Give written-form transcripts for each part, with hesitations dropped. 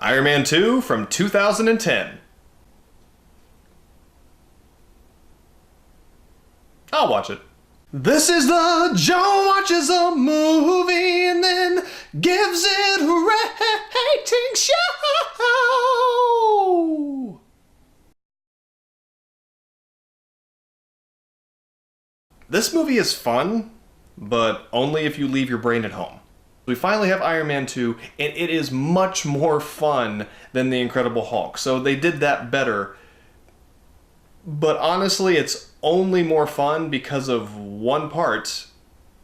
Iron Man 2 from 2010. I'll watch it. This is the Joe watches a movie and then gives it a rating show. This movie is fun, but only if you leave your brain at home. We finally have Iron Man 2, and it is much more fun than The Incredible Hulk. So they did that better. But honestly, it's only more fun because of one part,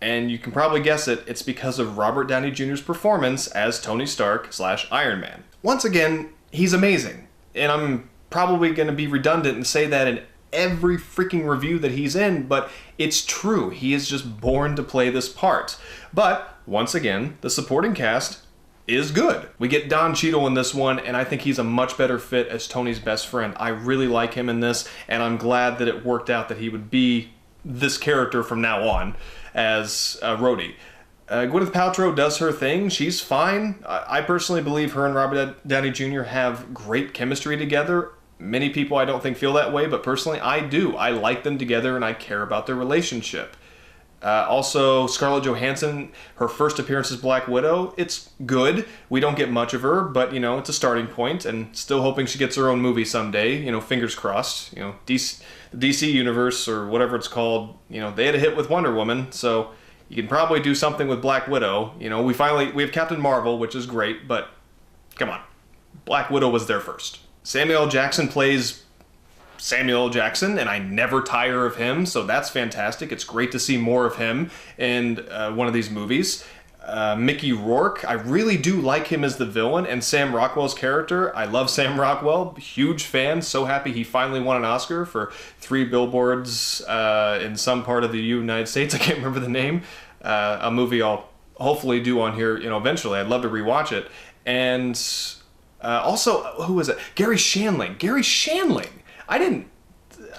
and you can probably guess it, it's because of Robert Downey Jr.'s performance as Tony Stark / Iron Man. Once again, he's amazing, and I'm probably going to be redundant and say that in every freaking review that he's in, but it's true. He is just born to play this part. But, once again, the supporting cast is good. We get Don Cheadle in this one, and I think he's a much better fit as Tony's best friend. I really like him in this, and I'm glad that it worked out that he would be this character from now on as Rhodey. Gwyneth Paltrow does her thing. She's fine. I personally believe her and Robert Downey Jr. have great chemistry together. Many people I don't think feel that way, but personally I do. I like them together and I care about their relationship. Also, Scarlett Johansson, her first appearance as Black Widow, it's good. We don't get much of her, but, you know, it's a starting point, and still hoping she gets her own movie someday, you know, fingers crossed. You know, the DC Universe, or whatever it's called, you know, they had a hit with Wonder Woman, so you can probably do something with Black Widow. You know, we have Captain Marvel, which is great, but come on. Black Widow was there first. Samuel L. Jackson plays Samuel L. Jackson, and I never tire of him, so that's fantastic. It's great to see more of him in one of these movies. Mickey Rourke, I really do like him as the villain, and Sam Rockwell's character. I love Sam Rockwell, huge fan, so happy he finally won an Oscar for 3 Billboards in some part of the United States. I can't remember the name. A movie I'll hopefully do on here, you know, eventually. I'd love to rewatch it. And also, who was it? Gary Shandling. Gary Shandling! I didn't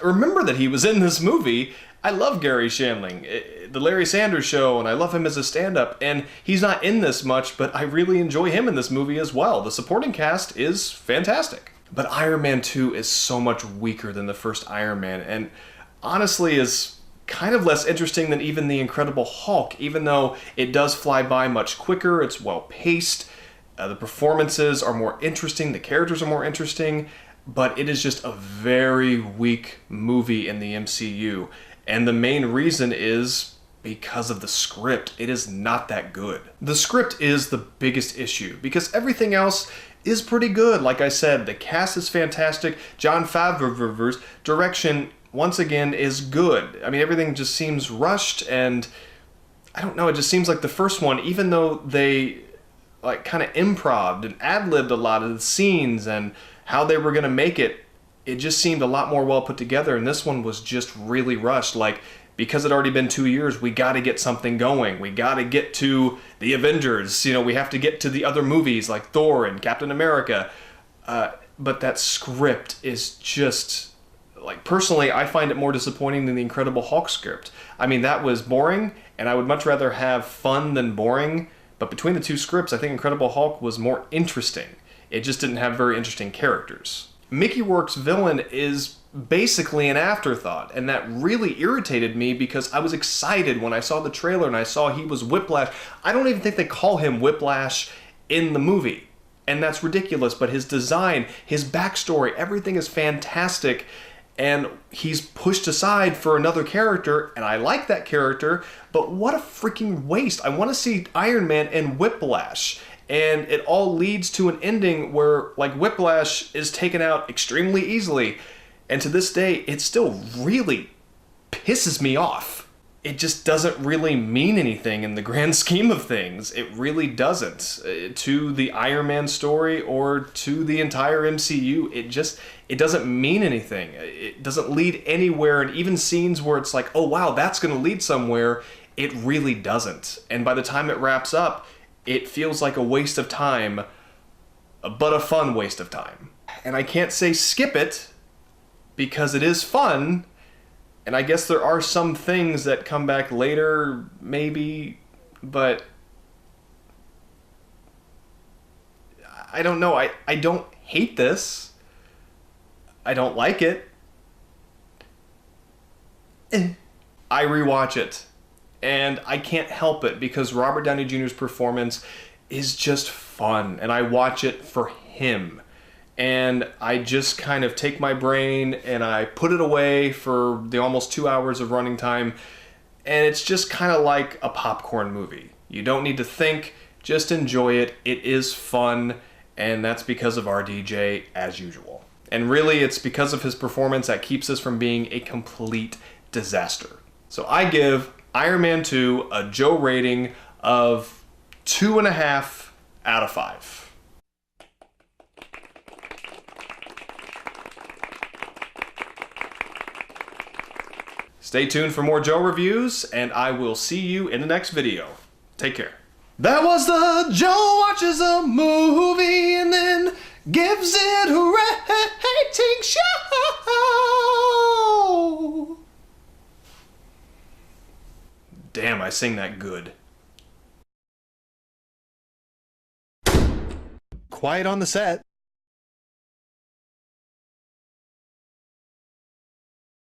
remember that he was in this movie. I love Gary Shandling, the Larry Sanders Show, and I love him as a stand-up, and he's not in this much, but I really enjoy him in this movie as well. The supporting cast is fantastic. But Iron Man 2 is so much weaker than the first Iron Man, and honestly is kind of less interesting than even The Incredible Hulk, even though it does fly by much quicker, it's well-paced, the performances are more interesting, the characters are more interesting, but it is just a very weak movie in the MCU. And the main reason is because of the script. It is not that good. The script is the biggest issue because everything else is pretty good. Like I said, the cast is fantastic. Jon Favreau's direction, once again, is good. I mean, everything just seems rushed, and I don't know, it just seems like the first one, even though they like kind of improv'd and ad-libbed a lot of the scenes and how they were going to make it, it just seemed a lot more well put together, and this one was just really rushed. Like, because it already been 2 years, we got to get something going. We got to get to the Avengers. You know, we have to get to the other movies like Thor and Captain America. But that script is just, like, personally, I find it more disappointing than the Incredible Hulk script. I mean, that was boring, and I would much rather have fun than boring. But between the two scripts, I think Incredible Hulk was more interesting. It just didn't have very interesting characters. Mickey Rourke's villain is basically an afterthought, and that really irritated me because I was excited when I saw the trailer and I saw he was Whiplash. I don't even think they call him Whiplash in the movie, and that's ridiculous, but his design, his backstory, everything is fantastic, and he's pushed aside for another character, and I like that character, but what a freaking waste. I want to see Iron Man and Whiplash. And it all leads to an ending where, like, Whiplash is taken out extremely easily. And to this day, it still really pisses me off. It just doesn't really mean anything in the grand scheme of things. It really doesn't. To the Iron Man story or to the entire MCU, it doesn't mean anything. It doesn't lead anywhere. And even scenes where it's like, oh wow, that's going to lead somewhere, it really doesn't. And by the time it wraps up, it feels like a waste of time, but a fun waste of time. And I can't say skip it, because it is fun, and I guess there are some things that come back later, maybe, but I don't know. I don't hate this. I don't like it. I rewatch it, and I can't help it because Robert Downey Jr.'s performance is just fun, and I watch it for him. And I just kind of take my brain and I put it away for the almost 2 hours of running time, and it's just kind of like a popcorn movie. You don't need to think, just enjoy it. It is fun, and that's because of RDJ as usual. And really, it's because of his performance that keeps us from being a complete disaster. So I give Iron Man 2 a Joe rating of 2.5 out of 5. Stay tuned for more Joe reviews, and I will see you in the next video. Take care. That was the Joe Watches a Movie and then gives it a rating show. Damn, I sing that good. Quiet on the set.